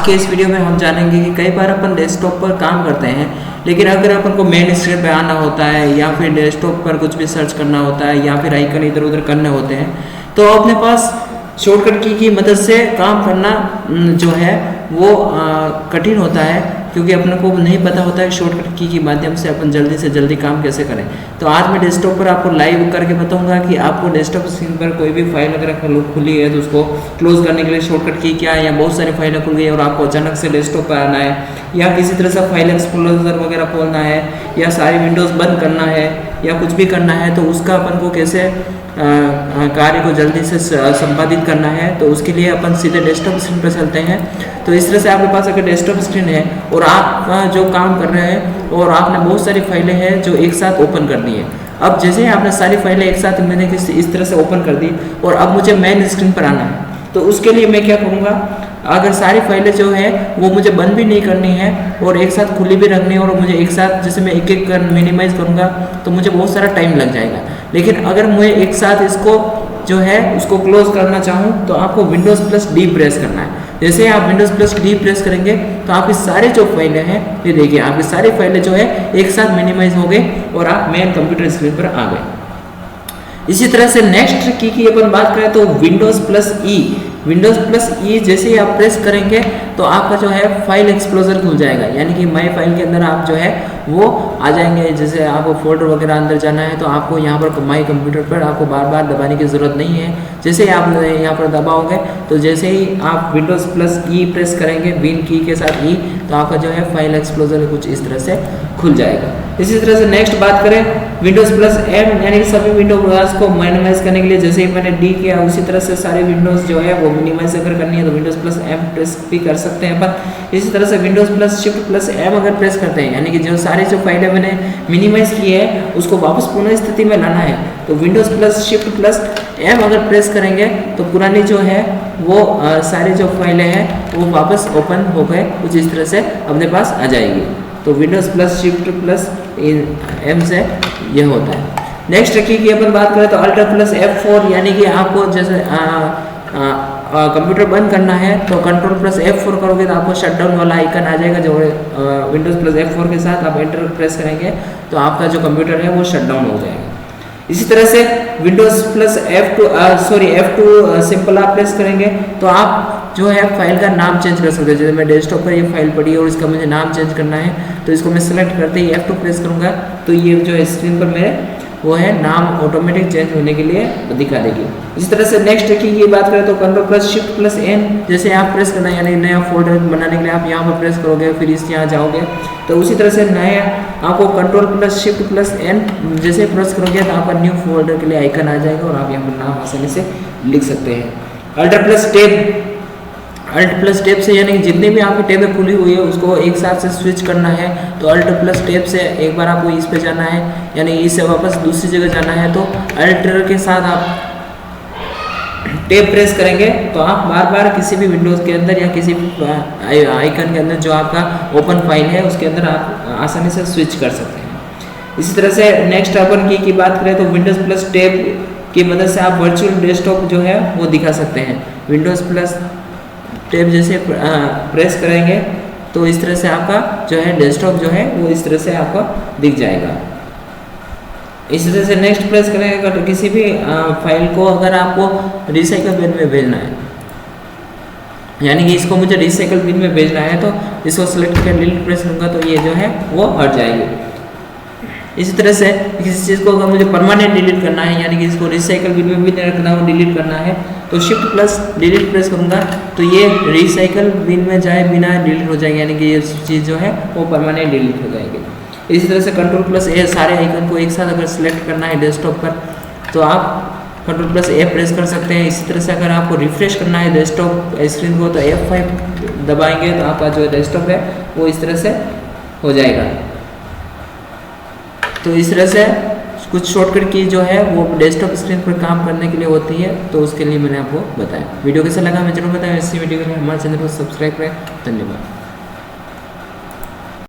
के इस वीडियो में हम जानेंगे कि कई बार अपन डेस्कटॉप पर काम करते हैं, लेकिन अगर अपन को मेन स्क्रीन पे आना होता है या फिर डेस्कटॉप पर कुछ भी सर्च करना होता है या फिर आइकन इधर उधर करने होते हैं, तो अपने पास शॉर्टकट की मदद से काम करना जो है वो कठिन होता है, क्योंकि अपने को नहीं पता होता है शॉर्टकट की माध्यम से अपन जल्दी से जल्दी काम कैसे करें। तो आज मैं डेस्कटॉप पर आपको लाइव करके बताऊंगा कि आपको डेस्कटॉप स्क्रीन पर कोई भी फाइल अगर खुली है तो उसको क्लोज करने के लिए शॉर्टकट की क्या है, या बहुत सारी फाइलें खुल गई और आपको अचानक से डेस्कटॉप पर आना है, या किसी तरह से फाइल एक्सप्लोरर वगैरह खोलना है, या सारी विंडोज़ बंद करना है, या कुछ भी करना है, तो उसका अपन को कैसे कार्य को जल्दी से संपादित करना है, तो उसके लिए अपन सीधे डेस्कटॉप स्क्रीन पर चलते हैं। तो इस तरह से आपके पास अगर डेस्कटॉप स्क्रीन है और आप जो काम कर रहे हैं और आपने बहुत सारी फाइलें हैं जो एक साथ ओपन कर दी है। अब जैसे ही आपने सारी फाइलें एक साथ मैंने इस तरह से ओपन कर दी और अब मुझे मेन स्क्रीन पर आना है, तो उसके लिए मैं क्या करूँगा, अगर सारी फाइलें जो है वो मुझे बंद भी नहीं करनी है और एक साथ खुली भी रखनी है और मुझे एक साथ जैसे मैं एक एक कर मिनिमाइज करूँगा तो मुझे बहुत सारा टाइम लग जाएगा। लेकिन अगर मैं एक साथ इसको जो है उसको क्लोज करना चाहूँ तो आपको विंडोज़ प्लस डी प्रेस करना है। जैसे आप विंडोज़ प्लस डी प्रेस करेंगे तो आपकी सारी जो फाइलें हैं, ये देखिए आपकी सारी फाइलें जो है एक साथ मिनिमाइज हो गई और आप मेन कंप्यूटर स्क्रीन पर आ गए। इसी तरह से नेक्स्ट की अपन बात करें तो विंडोज़ प्लस ई जैसे ही आप प्रेस करेंगे तो आपका जो है फाइल एक्सप्लोरर खुल जाएगा, यानी कि माई फाइल के अंदर आप जो है वो आ जाएंगे। जैसे आपको फोल्डर वगैरह अंदर जाना है तो आपको यहाँ पर माई कंप्यूटर पर आपको बार बार दबाने की ज़रूरत नहीं है। जैसे ही आप यहाँ पर दबाओगे तो जैसे ही आप विंडोज़ प्लस ई प्रेस करेंगे विन की के साथ ई, तो आपका जो है फाइल एक्सप्लोरर कुछ इस तरह से खुल जाएगा। इसी तरह से नेक्स्ट बात करें विंडोज़ प्लस एम, यानी कि सभी विंडोज़ को मिनिमाइज करने के लिए जैसे ही मैंने डी किया उसी तरह से सारे विंडोज़ जो है वो मिनिमाइज अगर करनी है तो विंडोज़ प्लस एम प्रेस भी कर सकते हैं अपन। इसी तरह से Windows plus shift plus M अगर प्रेस करते हैं, यानी कि जो सारी जो फाइलें मैंने मिनिमाइज की है उसको वापस पुनः स्थिति में लाना है, तो Windows plus shift plus M अगर प्रेस करेंगे तो पुरानी जो है वो सारी जो फाइलें हैं वो वापस ओपन हो गए कुछ इस तरह से अपने पास आ जाएगी। तो Windows plus shift plus M से यह होता है। नेक्स्ट की अपन बात करें तो अल्टर प्लस F4, यानी कि आपको जैसे कंप्यूटर बंद करना है तो कंट्रोल प्लस F4 करोगे तो आपको शटडाउन वाला आइकन आ जाएगा। जो विंडोज़ प्लस F4 के साथ आप एंटर प्रेस करेंगे तो आपका जो कंप्यूटर है वो शटडाउन हो जाएगा। इसी तरह से विंडोज़ प्लस F2 सिंपल आप प्रेस करेंगे तो आप जो है फाइल का नाम चेंज कर सकते हैं। जैसे मैं डेस्कटॉप पर ये फाइल पड़ी है और इसका मुझे नाम चेंज करना है, तो इसको मैं सेलेक्ट करते ही F2 प्रेस करूँगा तो ये जो है स्क्रीन पर मेरे वो है नाम ऑटोमेटिक चेंज होने के लिए दिखा देगी। इस तरह से नेक्स्ट की ये बात करें तो control plus shift plus N जैसे आप प्रेस करना है, यानी नया फोल्डर बनाने के लिए आप यहाँ पर प्रेस करोगे फिर इस यहाँ जाओगे, तो उसी तरह से नया आपको control plus shift plus N जैसे प्रेस करोगे तो आपका न्यू फोल्डर के लिए आइकन आ जाएगा और आप यहाँ पर नाम आसानी से लिख सकते हैं। अल्ट प्लस टैब से, यानी कि जितने भी आपकी टैबें खुली हुई है उसको एक साथ से स्विच करना है, तो अल्ट प्लस टैब से एक बार आपको इस पे जाना है, यानी इससे वापस दूसरी जगह जाना है, तो अल्ट के साथ आप टैब प्रेस करेंगे तो आप बार बार किसी भी विंडोज़ के अंदर या किसी आइकन के अंदर जो आपका ओपन फाइल है उसके अंदर आप आसानी से स्विच कर सकते हैं। इसी तरह से नेक्स्ट अपन की बात करें तो विंडोज़ प्लस टैब की मदद से आप वर्चुअल डेस्कटॉप जो है वो दिखा सकते हैं। विंडोज़ प्लस टैब जैसे प्रेस करेंगे तो इस तरह से आपका जो है डेस्कटॉप जो है वो इस तरह से आपको दिख जाएगा। इस तरह से नेक्स्ट प्रेस करेंगे तो किसी भी फाइल को अगर आपको रिसाइकल बिन में भेजना है, यानी कि इसको मुझे रिसाइकल बिन में भेजना है तो इसको सेलेक्ट करके डिलीट प्रेस करूँगा तो ये जो है वो हट जाएगी। इसी तरह से किसी चीज़ को अगर मुझे परमानेंट डिलीट करना है, यानी कि इसको रिसाइकल बिन में भी नहीं रखना हो, डिलीट करना है, तो शिफ्ट प्लस डिलीट प्रेस करूँगा तो ये रिसाइकल बिन में जाए बिना डिलीट हो जाएगी, यानी कि ये चीज़ जो है वो परमानेंट डिलीट हो जाएगी। इसी तरह से कंट्रोल प्लस ए सारे आइकन को एक साथ अगर सिलेक्ट करना है डेस्कटॉप पर तो आप कंट्रोल प्लस ए प्रेस कर सकते हैं। इसी तरह से अगर आपको रिफ्रेश करना है डेस्कटॉप स्क्रीन को तो F5 दबाएंगे तो आपका जो डेस्कटॉप है वो इस तरह से हो जाएगा। तो इस तरह से कुछ शॉर्टकट की जो है वो डेस्कटॉप स्क्रीन पर काम करने के लिए होती है, तो उसके लिए मैंने आपको बताया। वीडियो कैसा लगा हमें जरूर बताएं। इसी वीडियो के लिए हमारे चैनल को सब्सक्राइब करें। धन्यवाद।